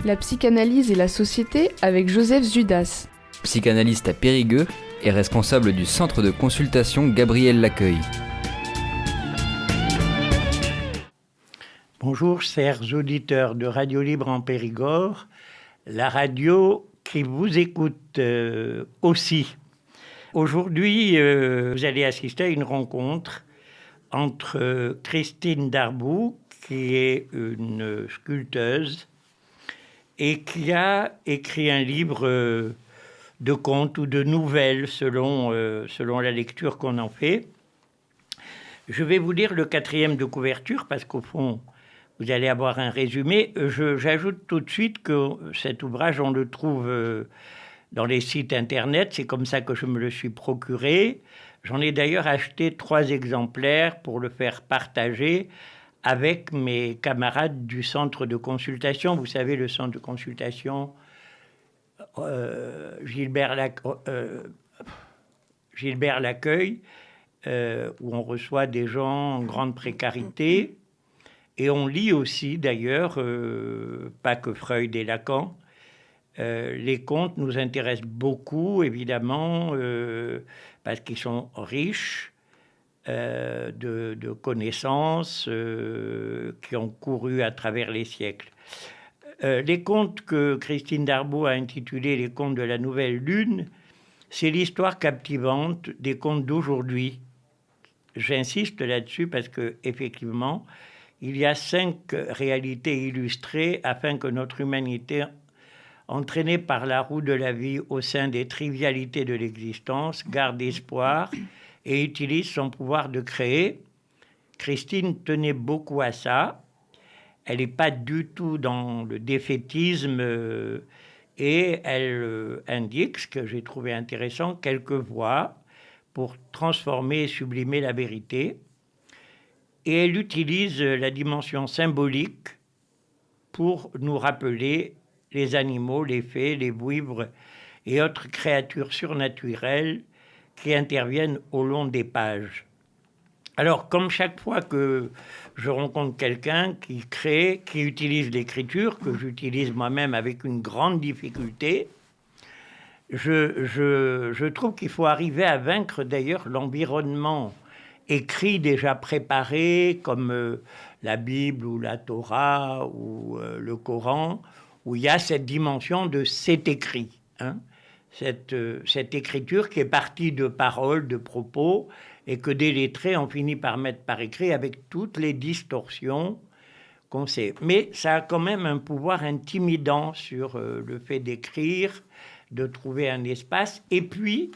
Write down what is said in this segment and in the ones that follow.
La psychanalyse et la société avec Joseph Zudas. Psychanalyste à Périgueux et responsable du centre de consultation Gabriel Laccueil. Bonjour chers auditeurs de Radio Libre en Périgord, la radio qui vous écoute aussi. Aujourd'hui, vous allez assister à une rencontre entre Christine Darboux, qui est une sculpteuse, et qui a écrit un livre de contes ou de nouvelles selon la lecture qu'on en fait. Je vais vous lire le 4e de couverture parce qu'au fond, vous allez avoir un résumé. J'ajoute tout de suite que cet ouvrage, on le trouve dans les sites internet. C'est comme ça que je me le suis procuré. J'en ai d'ailleurs acheté 3 exemplaires pour le faire partager avec mes camarades du centre de consultation. Vous savez, le centre de consultation Gilbert Laccueil, où on reçoit des gens en grande précarité. Et on lit aussi, d'ailleurs, pas que Freud et Lacan. Les contes nous intéressent beaucoup, évidemment, parce qu'ils sont riches de connaissances qui ont couru à travers les siècles. Les contes que Christine Darboux a intitulés « Les contes de la nouvelle lune », c'est l'histoire captivante des contes d'aujourd'hui. J'insiste là-dessus parce qu'effectivement, il y a 5 réalités illustrées afin que notre humanité, entraînée par la roue de la vie au sein des trivialités de l'existence, garde espoir et utilise son pouvoir de créer. Christine tenait beaucoup à ça. Elle n'est pas du tout dans le défaitisme et elle indique, ce que j'ai trouvé intéressant, quelques voies pour transformer et sublimer la vérité. Et elle utilise la dimension symbolique pour nous rappeler les animaux, les fées, les vouivres et autres créatures surnaturelles qui interviennent au long des pages. Alors, comme chaque fois que je rencontre quelqu'un qui crée, qui utilise l'écriture, que j'utilise moi-même avec une grande difficulté, je trouve qu'il faut arriver à vaincre d'ailleurs l'environnement écrit déjà préparé, comme la Bible ou la Torah ou le Coran, où il y a cette dimension de c'est écrit. Cette écriture qui est partie de paroles, de propos, et que des lettrés ont fini par mettre par écrit avec toutes les distorsions qu'on sait. Mais ça a quand même un pouvoir intimidant sur le fait d'écrire, de trouver un espace, et puis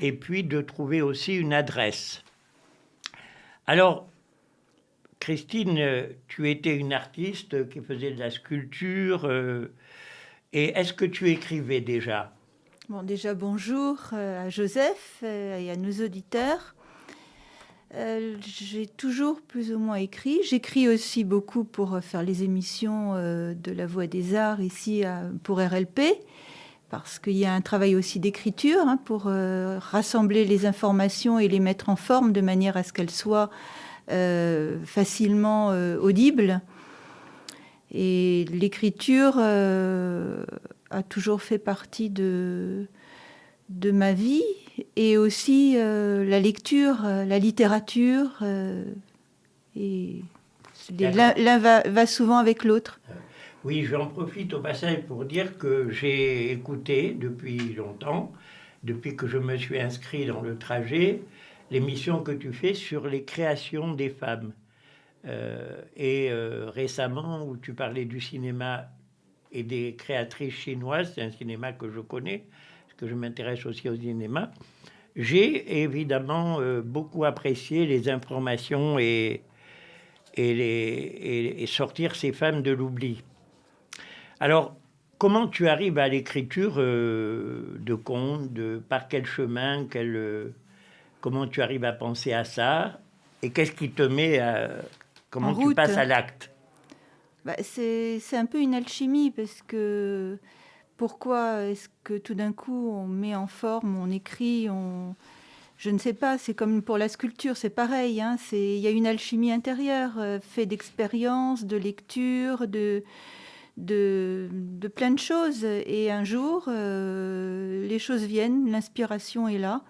de trouver aussi une adresse. Alors, Christine, tu étais une artiste qui faisait de la sculpture, et est-ce que tu écrivais déjà ? Bon, déjà, bonjour à Joseph et à nos auditeurs. J'ai toujours plus ou moins écrit. J'écris aussi beaucoup pour faire les émissions de La Voix des Arts ici pour RLP, parce qu'il y a un travail aussi d'écriture pour rassembler les informations et les mettre en forme de manière à ce qu'elles soient facilement audibles. Et l'écriture a toujours fait partie de ma vie, et aussi la lecture, la littérature, et l'un va souvent avec l'autre. Oui, j'en profite au passage pour dire que j'ai écouté depuis longtemps, depuis que je me suis inscrit dans le trajet, l'émission que tu fais sur les créations des femmes. Récemment, où tu parlais du cinéma et des créatrices chinoises, c'est un cinéma que je connais, parce que je m'intéresse aussi au cinéma, j'ai évidemment beaucoup apprécié les informations et sortir ces femmes de l'oubli. Alors, comment tu arrives à l'écriture de contes, par quel chemin, comment tu arrives à penser à ça, et qu'est-ce qui te met comment tu passes à l'acte ? C'est un peu une alchimie, parce que pourquoi est-ce que tout d'un coup on met en forme, on écrit, je ne sais pas, c'est comme pour la sculpture, c'est pareil, il y a une alchimie intérieure, fait d'expérience, de lecture, de de plein de choses. Et un jour, les choses viennent, l'inspiration est là.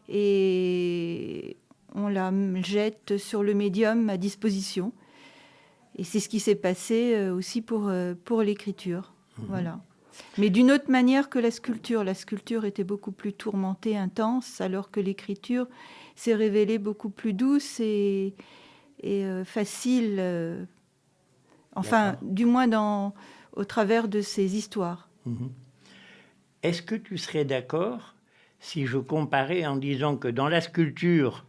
Et on la jette sur le médium à disposition. Et c'est ce qui s'est passé aussi pour l'écriture. Voilà. Mais d'une autre manière que la sculpture. La sculpture était beaucoup plus tourmentée, intense, alors que l'écriture s'est révélée beaucoup plus douce et facile. Du moins au travers de ces histoires. Est-ce que tu serais d'accord si je comparais en disant que dans la sculpture,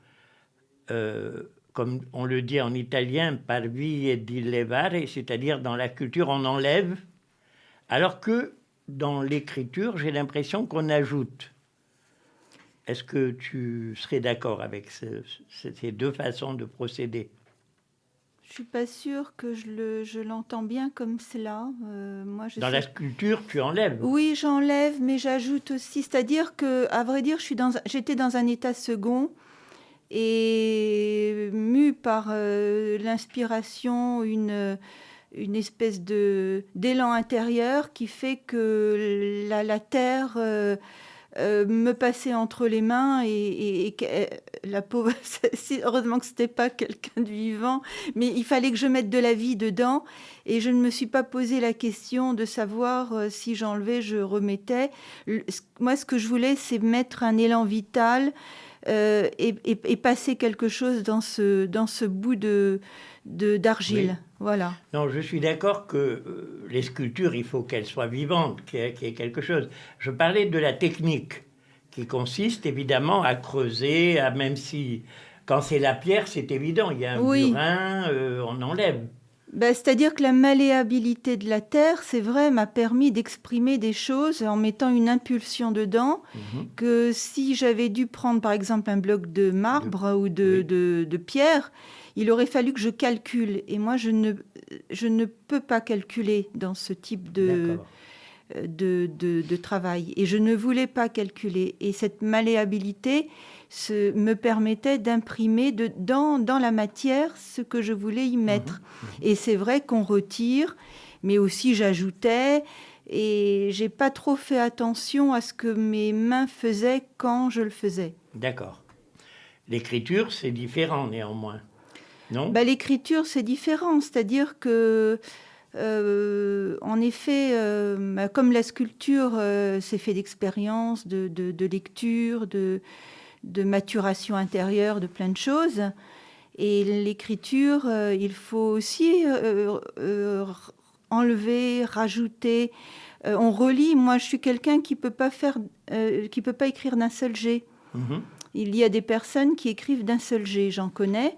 comme on le dit en italien, parvi e di levare, c'est-à-dire dans la sculpture, on enlève, alors que dans l'écriture, j'ai l'impression qu'on ajoute. Est-ce que tu serais d'accord avec ces deux façons de procéder ? Je suis pas sûre que je l'entends bien comme cela. Dans la sculpture, tu enlèves ? Oui, j'enlève, mais j'ajoute aussi. C'est-à-dire que, à vrai dire, j'étais dans un état second et mue par l'inspiration, une espèce d'élan intérieur qui fait que la terre me passait entre les mains et la pauvre, heureusement que c'était pas quelqu'un de vivant, mais il fallait que je mette de la vie dedans et je ne me suis pas posé la question de savoir si j'enlevais, je remettais. Moi, ce que je voulais, c'est mettre un élan vital et passer quelque chose dans ce bout d'argile. Oui. Voilà. Non, je suis d'accord que les sculptures, il faut qu'elles soient vivantes, qu'il y ait quelque chose. Je parlais de la technique, qui consiste évidemment à creuser, même si, quand c'est la pierre, c'est évident, il y a un burin, on enlève. C'est-à-dire que la malléabilité de la terre, c'est vrai, m'a permis d'exprimer des choses en mettant une impulsion dedans, que si j'avais dû prendre par exemple un bloc de marbre ou de pierre, il aurait fallu que je calcule. Et moi, je ne peux pas calculer dans ce type de travail. Et je ne voulais pas calculer. Et cette malléabilité me permettait d'imprimer dans la matière ce que je voulais y mettre. Et c'est vrai qu'on retire, mais aussi j'ajoutais. Et j'ai pas trop fait attention à ce que mes mains faisaient quand je le faisais. D'accord. L'écriture, c'est différent néanmoins. Non ? L'écriture, c'est différent. C'est-à-dire que, en effet, comme la sculpture, c'est fait d'expérience, de lecture, de maturation intérieure, de plein de choses. Et l'écriture, il faut aussi enlever, rajouter. On relit. Moi, je suis quelqu'un qui peut pas écrire d'un seul jet. Il y a des personnes qui écrivent d'un seul jet. J'en connais.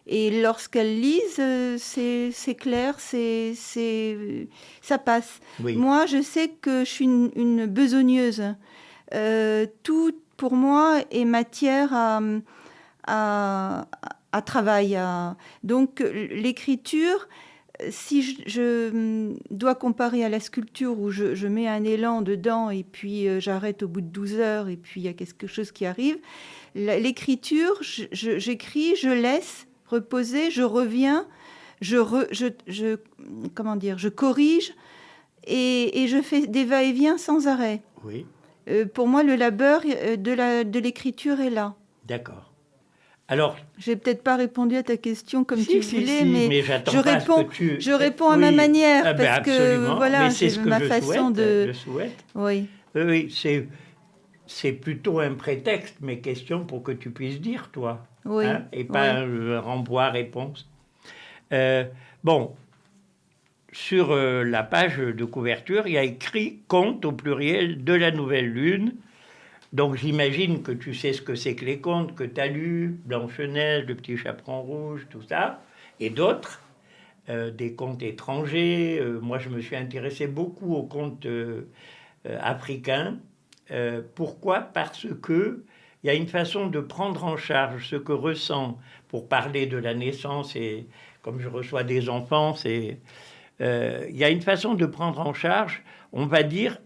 Et lorsqu'elles lisent, c'est clair, ça passe. Oui. Moi, je sais que je suis une besogneuse. Tout, pour moi, est matière à travail. Donc, l'écriture, si je dois comparer à la sculpture où je mets un élan dedans et puis j'arrête au bout de 12 heures et puis il y a quelque chose qui arrive, l'écriture, j'écris, je laisse reposer, je reviens, je corrige et je fais des va-et-vient sans arrêt. Oui. Pour moi, le labeur de l'écriture est là. D'accord. Alors, j'ai peut-être pas répondu à ta question comme tu voulais, mais je réponds à ma manière parce que voilà, c'est ma façon de. Je souhaite. Oui. Oui, c'est plutôt un prétexte, mes questions pour que tu puisses dire, toi. Oui. Et pas un renvoi-réponse. Bon, sur la page de couverture, il y a écrit « Contes » au pluriel de la Nouvelle Lune. Donc j'imagine que tu sais ce que c'est que les contes que tu as lus, Blanche-Neige, Le Petit Chaperon Rouge, tout ça, et d'autres, des contes étrangers. Moi, je me suis intéressé beaucoup aux contes africains. Pourquoi ? Parce que il y a une façon de prendre en charge ce que ressent, pour parler de la naissance, et comme je reçois des enfants, il y a une façon de prendre en charge, on va dire,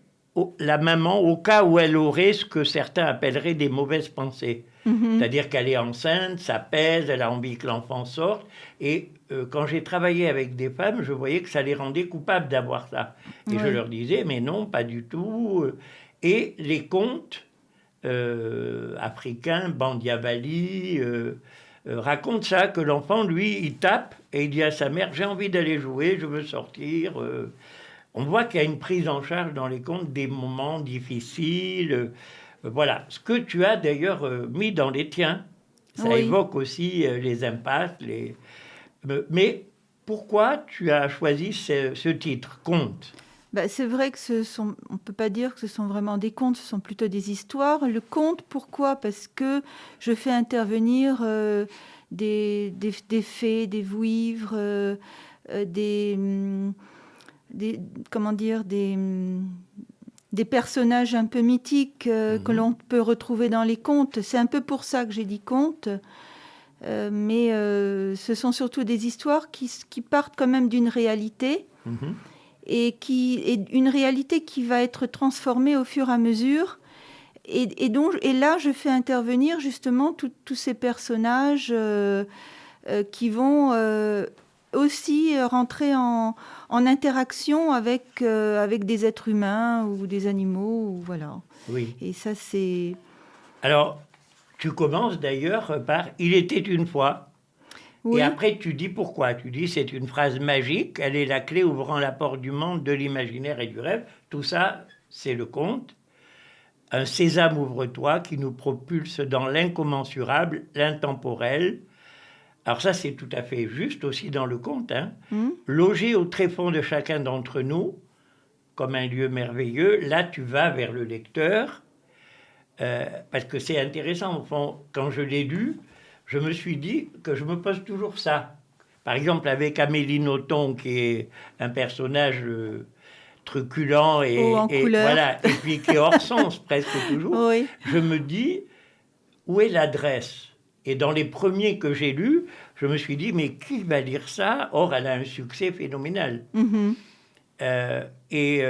la maman au cas où elle aurait ce que certains appelleraient des mauvaises pensées. C'est-à-dire qu'elle est enceinte, ça pèse, elle a envie que l'enfant sorte, et quand j'ai travaillé avec des femmes, je voyais que ça les rendait coupables d'avoir ça. Et je leur disais, mais non, pas du tout. Et les contes africains, Bandiavali, racontent ça, que l'enfant, lui, il tape et il dit à sa mère, j'ai envie d'aller jouer, je veux sortir. On voit qu'il y a une prise en charge dans les contes des moments difficiles. Voilà. Ce que tu as d'ailleurs mis dans les tiens, ça évoque aussi les impasses. Mais pourquoi tu as choisi ce titre, Conte ? C'est vrai que on ne peut pas dire que ce sont vraiment des contes, ce sont plutôt des histoires. Le conte, pourquoi ? Parce que je fais intervenir des fées, des vouivres, des personnages un peu mythiques que l'on peut retrouver dans les contes. C'est un peu pour ça que j'ai dit conte. Mais ce sont surtout des histoires qui partent quand même d'une réalité et une réalité qui va être transformée au fur et à mesure. Et là, je fais intervenir justement tous ces personnages qui vont aussi rentrer en interaction avec des êtres humains ou des animaux. Voilà. Oui. Et ça, c'est... Alors, tu commences d'ailleurs par « Il était une fois ». Oui. Et après, tu dis pourquoi. Tu dis c'est une phrase magique, elle est la clé ouvrant la porte du monde, de l'imaginaire et du rêve. Tout ça, c'est le conte. Un sésame ouvre-toi qui nous propulse dans l'incommensurable, l'intemporel. Alors ça, c'est tout à fait juste aussi dans le conte. Logé au tréfonds de chacun d'entre nous, comme un lieu merveilleux, là, tu vas vers le lecteur. Parce que c'est intéressant. Au fond, quand je l'ai lu, je me suis dit que je me pose toujours ça. Par exemple, avec Amélie Nothomb, qui est un personnage truculent et voilà, et puis qui est hors sens presque toujours, je me dis, où est l'adresse ? Et dans les premiers que j'ai lus, je me suis dit, mais qui va lire ça ? Or, elle a un succès phénoménal. Et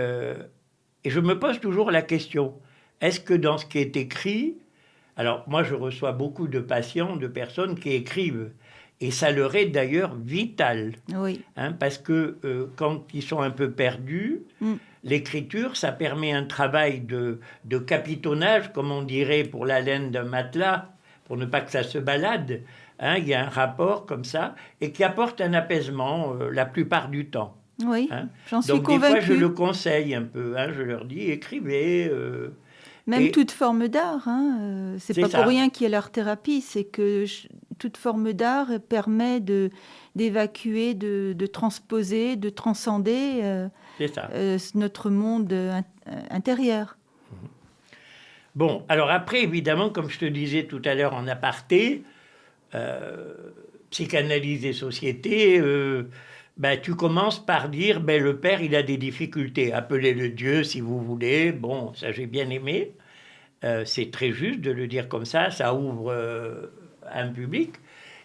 je me pose toujours la question, est-ce que dans ce qui est écrit... Alors, moi, je reçois beaucoup de patients, de personnes qui écrivent. Et ça leur est d'ailleurs vital. Oui. Parce que quand ils sont un peu perdus, l'écriture, ça permet un travail de capitonnage, comme on dirait pour la laine d'un matelas, pour ne pas que ça se balade. Il y a un rapport comme ça, et qui apporte un apaisement la plupart du temps. Oui, j'en suis convaincue. Donc, des fois, je le conseille un peu. Je leur dis, écrivez... Même toute forme d'art, c'est pas pour rien qu'il y a l'art-thérapie, c'est que toute forme d'art permet d'évacuer, de transposer, de transcender notre monde intérieur. Bon, alors après, évidemment, comme je te disais tout à l'heure en aparté, psychanalyse et société, tu commences par dire, le père, il a des difficultés, appelez-le Dieu si vous voulez, bon, ça j'ai bien aimé. C'est très juste de le dire comme ça ouvre un public.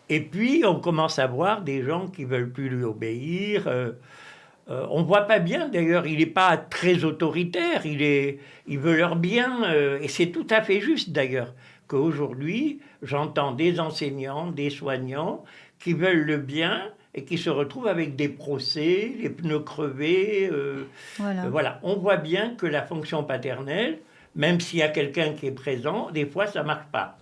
Et puis, on commence à voir des gens qui ne veulent plus lui obéir. On ne voit pas bien, d'ailleurs, il n'est pas très autoritaire, il veut leur bien. Et c'est tout à fait juste, d'ailleurs, qu'aujourd'hui, j'entends des enseignants, des soignants qui veulent le bien et qui se retrouvent avec des procès, les pneus crevés. Voilà. On voit bien que la fonction paternelle, même s'il y a quelqu'un qui est présent, des fois, ça ne marche pas.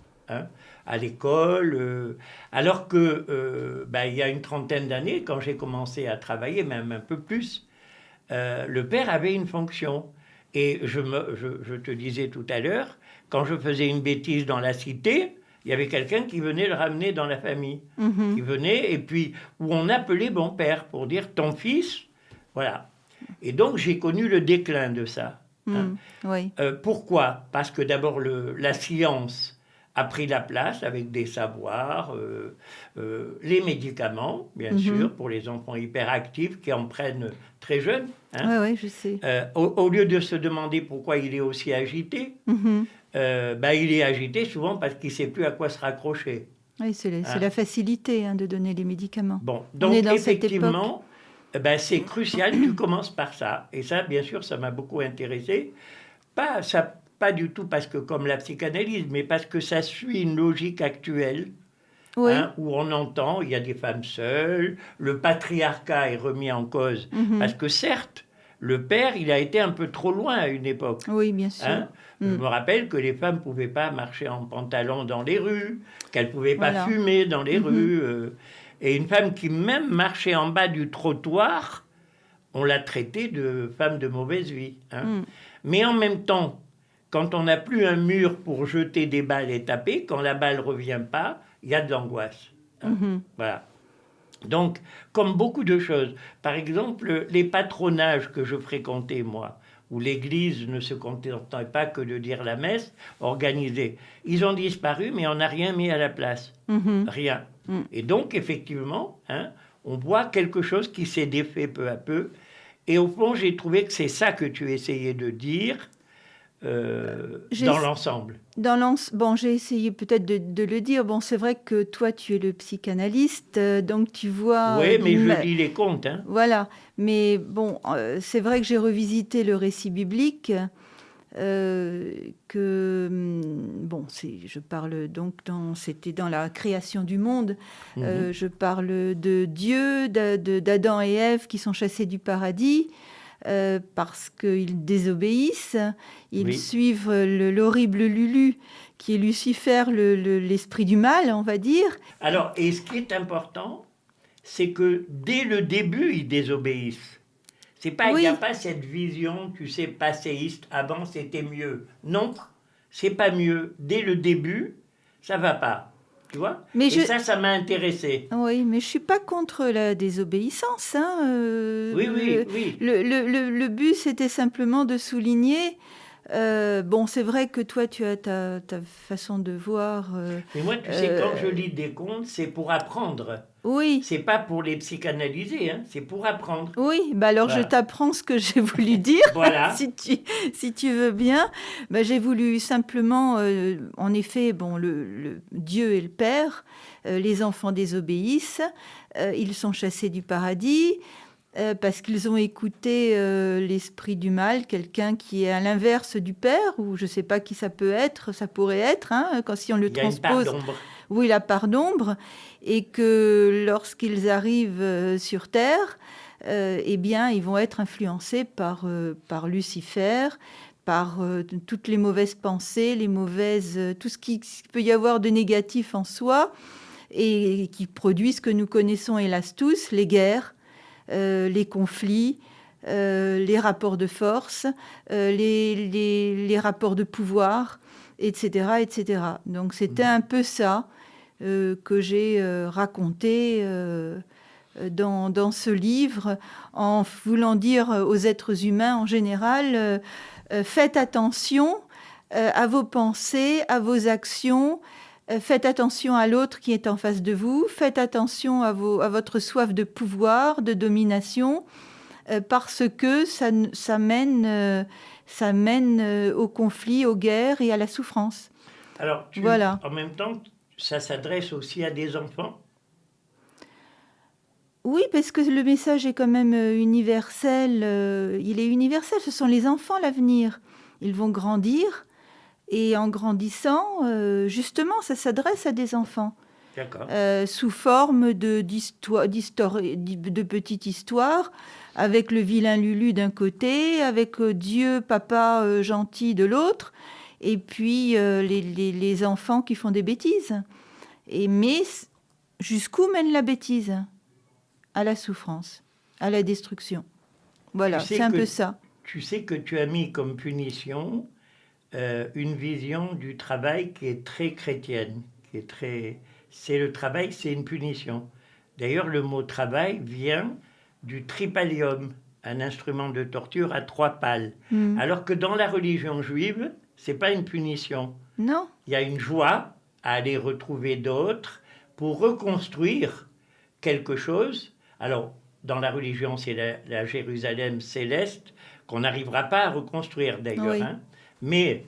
À l'école, alors que il y a une trentaine d'années, quand j'ai commencé à travailler, même un peu plus, le père avait une fonction. Et je te disais tout à l'heure, quand je faisais une bêtise dans la cité, il y avait quelqu'un qui venait le ramener dans la famille, qui venait, et puis où on appelait mon père pour dire « ton fils », voilà. Et donc, j'ai connu le déclin de ça. Oui. Pourquoi ? Parce que d'abord, la science a pris la place avec des savoirs, les médicaments, bien sûr, pour les enfants hyperactifs qui en prennent très jeunes. Oui, je sais. Au lieu de se demander pourquoi il est aussi agité, il est agité souvent parce qu'il ne sait plus à quoi se raccrocher. Oui, c'est la facilité de donner les médicaments. Bon, donc effectivement, c'est crucial, tu commences par ça. Et ça, bien sûr, ça m'a beaucoup intéressé. Pas du tout parce que comme la psychanalyse, mais parce que ça suit une logique actuelle Oui. Où on entend, il y a des femmes seules, le patriarcat est remis en cause, parce que certes, le père, il a été un peu trop loin à une époque. Oui, bien sûr. Je me rappelle que les femmes ne pouvaient pas marcher en pantalon dans les rues, qu'elles ne pouvaient pas fumer dans les rues. Et une femme qui même marchait en bas du trottoir, on l'a traitée de femme de mauvaise vie. Mais en même temps, quand on n'a plus un mur pour jeter des balles et taper, quand la balle ne revient pas, il y a de l'angoisse. Voilà. Donc, comme beaucoup de choses, par exemple, les patronages que je fréquentais, moi, où l'Église ne se contentait pas que de dire la messe, organisée, ils ont disparu, mais on n'a rien mis à la place. Rien. Et donc, effectivement, on voit quelque chose qui s'est défait peu à peu. Et au fond, j'ai trouvé que c'est ça que tu essayais de dire dans l'ensemble. Bon, j'ai essayé peut-être de le dire. Bon, c'est vrai que toi, tu es le psychanalyste, donc tu vois... Oui, mais je lis les contes. Voilà. Mais bon, c'est vrai que j'ai revisité le récit biblique. Bon, je parle donc c'était dans la création du monde. Je parle de Dieu, d'Adam et Ève qui sont chassés du paradis. Parce qu'ils désobéissent, ils suivent l'horrible Lulu, qui est Lucifer, l'esprit du mal, on va dire. Alors, et ce qui est important, c'est que dès le début, ils désobéissent. C'est pas, il n'y a pas cette vision, tu sais, passéiste, avant c'était mieux. Non, c'est pas mieux. Dès le début, ça va pas. Tu vois ? Et ça m'a intéressé. Oui, mais je suis pas contre la désobéissance. Oui. Le but, c'était simplement de souligner... bon, c'est vrai que toi, tu as ta façon de voir... mais moi, tu sais, quand je lis des contes, c'est pour apprendre. Oui. C'est pas pour les psychanalyser, c'est pour apprendre. Oui, alors je t'apprends ce que j'ai voulu dire, si tu veux bien. J'ai voulu simplement, en effet, bon, le Dieu est le Père, les enfants désobéissent, ils sont chassés du paradis, parce qu'ils ont écouté l'esprit du mal, quelqu'un qui est à l'inverse du Père, ou je ne sais pas qui ça peut être, ça pourrait être, si on le transpose. Il y a une part d'ombre. Oui, la part d'ombre, et que lorsqu'ils arrivent sur Terre, eh bien, ils vont être influencés par Lucifer, par toutes les mauvaises pensées, tout ce qui peut y avoir de négatif en soi, et qui produit ce que nous connaissons hélas tous, les guerres, les conflits, les rapports de force, les rapports de pouvoir, etc., etc. Donc c'était un peu ça que j'ai raconté dans ce livre, en voulant dire aux êtres humains en général, faites attention à vos pensées, à vos actions, faites attention à l'autre qui est en face de vous, faites attention à votre soif de pouvoir, de domination, parce que ça mène au conflit, aux guerres et à la souffrance. Alors, en même temps, ça s'adresse aussi à des enfants ? Oui, parce que le message est quand même universel. Il est universel, ce sont les enfants l'avenir. Ils vont grandir, et en grandissant, justement, ça s'adresse à des enfants. D'accord. Sous forme de petites histoires, avec le vilain Lulu d'un côté, avec Dieu, papa gentil de l'autre, et puis les enfants qui font des bêtises. Mais jusqu'où mène la bêtise ? À la souffrance, à la destruction. Voilà, c'est un peu ça. Tu sais que tu as mis comme punition une vision du travail qui est très chrétienne, c'est le travail, c'est une punition. D'ailleurs, le mot travail vient du tripalium, un instrument de torture à 3 pales. Alors que dans la religion juive, c'est pas une punition. Non. Il y a une joie à aller retrouver d'autres pour reconstruire quelque chose. Alors, dans la religion, c'est la Jérusalem céleste qu'on n'arrivera pas à reconstruire d'ailleurs. Oui. Mais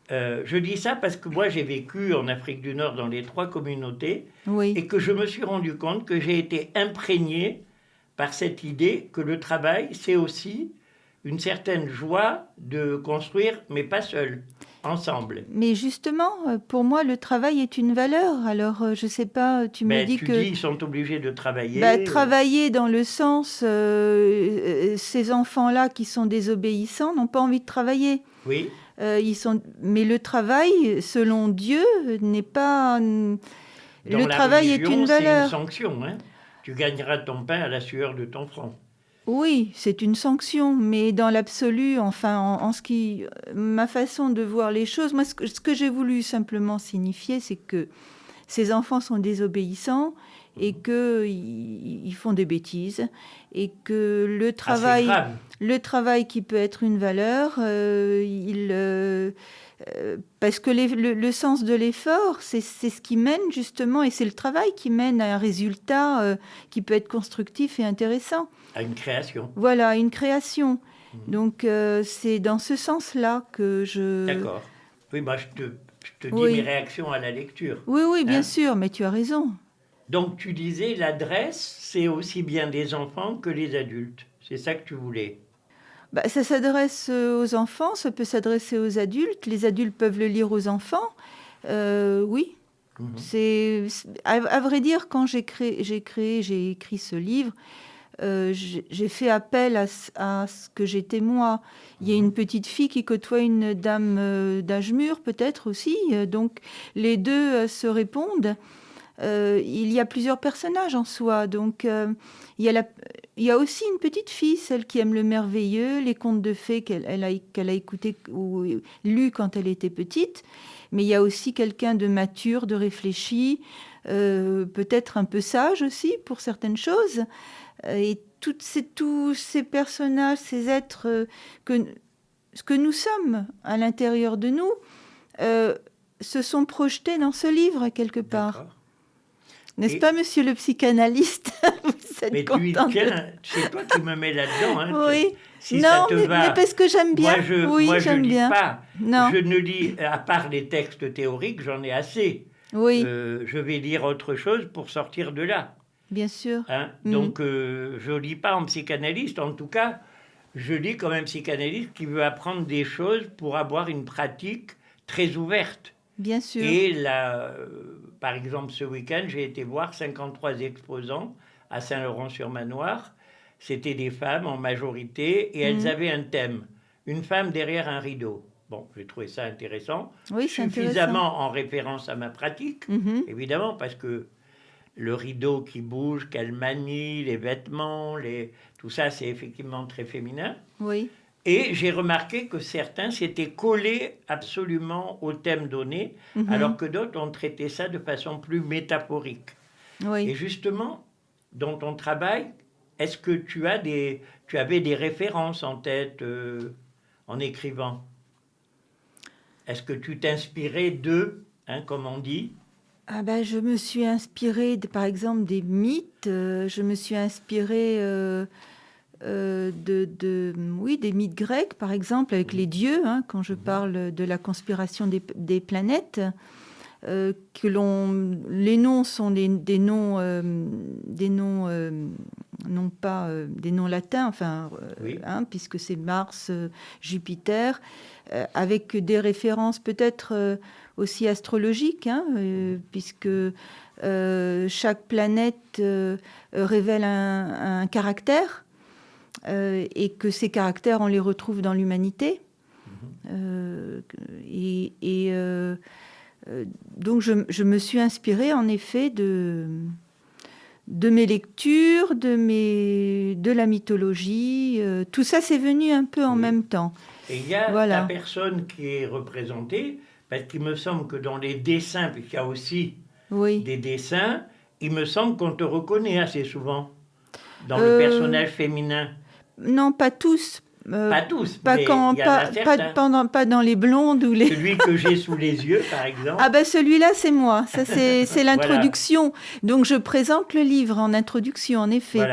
je dis ça parce que moi, j'ai vécu en Afrique du Nord dans les 3 communautés et que je me suis rendu compte que j'ai été imprégné par cette idée que le travail, c'est aussi une certaine joie de construire, mais pas seul, ensemble. Mais justement, pour moi, le travail est une valeur. Alors, je sais pas, tu me dis tu que... dis ils sont obligés de travailler. Travailler dans le sens, ces enfants-là qui sont désobéissants n'ont pas envie de travailler. Oui. Mais le travail, selon Dieu, n'est pas... Dans le la travail religion, est une valeur. C'est une sanction. Hein. Tu gagneras ton pain à la sueur de ton front. Oui, c'est une sanction, mais dans l'absolu, enfin, en ce qui... Ma façon de voir les choses, moi, ce que j'ai voulu simplement signifier, c'est que ces enfants sont désobéissants et qu'ils font des bêtises et que le travail qui peut être une valeur, parce que le sens de l'effort, c'est ce qui mène justement, et c'est le travail qui mène à un résultat qui peut être constructif et intéressant. À une création. Voilà, une création. Donc c'est dans ce sens-là que je... D'accord. Oui, moi je te dis mes réactions à la lecture. Oui, bien sûr, mais tu as raison. Donc tu disais, l'adresse, c'est aussi bien des enfants que les adultes. C'est ça que tu voulais. Ça s'adresse aux enfants, ça peut s'adresser aux adultes. Les adultes peuvent le lire aux enfants. Oui. À vrai dire, quand j'ai écrit ce livre, j'ai fait appel à ce que j'étais moi. Il y a une petite fille qui côtoie une dame d'âge mûr, peut-être aussi. Donc les deux se répondent. Il y a plusieurs personnages en soi. Donc il y a aussi une petite fille, celle qui aime le merveilleux, les contes de fées qu'elle a écoutés ou lus quand elle était petite. Mais il y a aussi quelqu'un de mature, de réfléchi, peut-être un peu sage aussi pour certaines choses. Et tous ces personnages, ces êtres ce que nous sommes à l'intérieur de nous, se sont projetés dans ce livre quelque part. D'accord. N'est-ce pas, monsieur le psychanalyste? Vous êtes content c'est toi qui me mets là-dedans. Hein, oui. Si ça te va. Mais parce que j'aime bien. Moi, je lis bien. pas. Non. Je ne lis, à part les textes théoriques, j'en ai assez. Oui. Je vais lire autre chose pour sortir de là. Bien sûr. Hein? Donc, je ne lis pas en psychanalyste. En tout cas, je lis comme un psychanalyste qui veut apprendre des choses pour avoir une pratique très ouverte. Bien sûr. Et là, par exemple, ce week-end, j'ai été voir 53 exposants à Saint-Laurent-sur-Manoir. C'était des femmes en majorité et elles avaient un thème. Une femme derrière un rideau. Bon, j'ai trouvé ça intéressant. Oui, c'est suffisamment intéressant. en référence à ma pratique, évidemment, parce que le rideau qui bouge, qu'elle manie, les vêtements, tout ça, c'est effectivement très féminin. Oui. Et j'ai remarqué que certains s'étaient collés absolument au thème donné, alors que d'autres ont traité ça de façon plus métaphorique. Oui. Et justement, dans ton travail, est-ce que tu avais des références en tête en écrivant? Est-ce que tu t'inspirais d'eux, comme on dit? Je me suis inspirée, par exemple, des mythes. Je me suis inspirée des mythes grecs, par exemple, avec les dieux, quand je parle de la conspiration des planètes. Les noms sont des noms non pas des noms latins, puisque c'est Mars, Jupiter, avec des références peut-être aussi astrologiques, puisque chaque planète révèle un caractère, et que ces caractères, on les retrouve dans l'humanité. Donc je me suis inspirée en effet de mes lectures, de la mythologie. Tout ça, c'est venu un peu en même temps. Et il y a la personne qui est représentée, parce qu'il me semble que dans les dessins, puisqu'il y a aussi des dessins, il me semble qu'on te reconnaît assez souvent dans le personnage féminin. Non, pas tous. Pas tous, pas mais il y en a certains. Pas dans les blondes ou les... Celui que j'ai sous les yeux, par exemple. Celui-là, c'est moi. Ça, c'est l'introduction. Voilà. Donc, je présente le livre en introduction, en effet.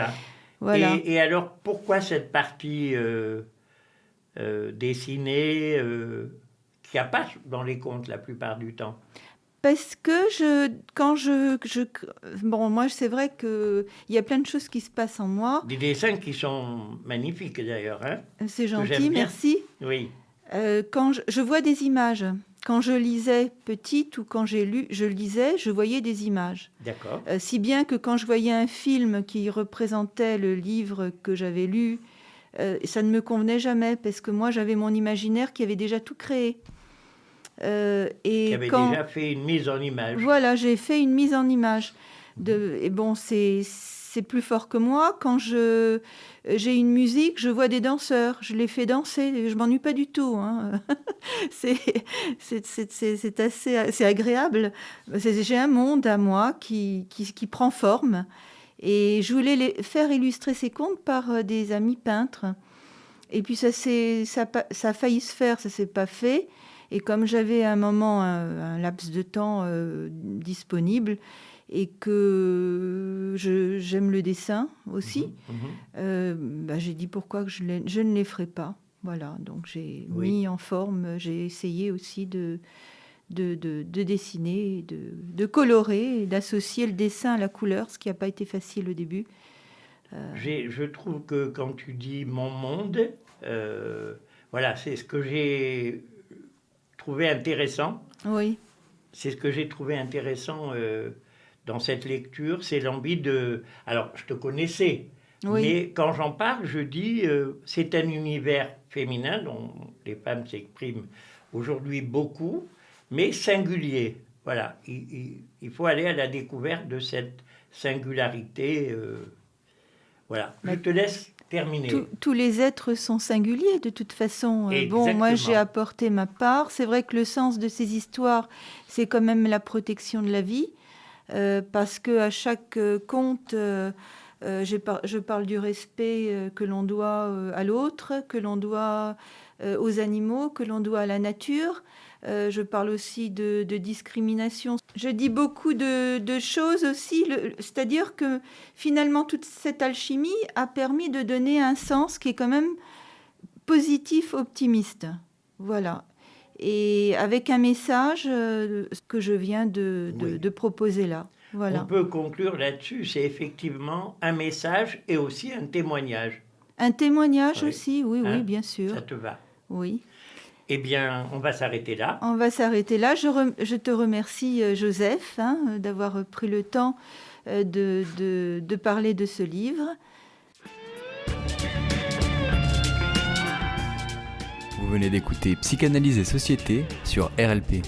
Voilà. Et alors, pourquoi cette partie dessinée qu'il n'y a pas dans les contes la plupart du temps? Parce que moi, c'est vrai qu'il y a plein de choses qui se passent en moi. Des dessins qui sont magnifiques, d'ailleurs. C'est gentil, merci. Oui. Quand je vois des images. Quand je lisais petite ou quand je lisais, je voyais des images. D'accord. Si bien que quand je voyais un film qui représentait le livre que j'avais lu, ça ne me convenait jamais parce que moi, j'avais mon imaginaire qui avait déjà tout créé. Qui avait déjà fait une mise en image. Voilà, j'ai fait une mise en image. Et bon, c'est plus fort que moi. Quand j'ai une musique, je vois des danseurs, je les fais danser, je m'ennuie pas du tout. Hein. C'est agréable. J'ai un monde à moi qui prend forme. Et je voulais faire illustrer ces contes par des amis peintres. Et puis ça a failli se faire, ça s'est pas fait. Et comme j'avais à un moment un laps de temps disponible et que j'aime le dessin aussi, j'ai dit pourquoi que je ne les ferais pas. Voilà, donc j'ai mis en forme, j'ai essayé aussi de dessiner, de colorer, et d'associer le dessin à la couleur, ce qui n'a pas été facile au début. Je trouve que quand tu dis mon monde, voilà, c'est ce que j'ai trouvé intéressant. Oui. C'est ce que j'ai trouvé intéressant dans cette lecture, c'est l'envie de... Alors, je te connaissais, mais quand j'en parle, je dis c'est un univers féminin dont les femmes s'expriment aujourd'hui beaucoup, mais singulier. Voilà, il faut aller à la découverte de cette singularité. Voilà, je te laisse terminer. Tous les êtres sont singuliers de toute façon. Bon, moi j'ai apporté ma part. C'est vrai que le sens de ces histoires, c'est quand même la protection de la vie, parce que à chaque conte, je parle du respect que l'on doit à l'autre, que l'on doit aux animaux, que l'on doit à la nature. Je parle aussi de discrimination. Je dis beaucoup de choses aussi, c'est-à-dire que finalement toute cette alchimie a permis de donner un sens qui est quand même positif, optimiste. Voilà. Et avec un message que je viens de proposer là. Voilà. On peut conclure là-dessus, c'est effectivement un message et aussi un témoignage. Un témoignage aussi, oui, bien sûr. Ça te va? Oui. Eh bien, on va s'arrêter là. On va s'arrêter là. Je te remercie, Joseph, d'avoir pris le temps de parler de ce livre. Vous venez d'écouter Psychanalyse et Société sur RLP.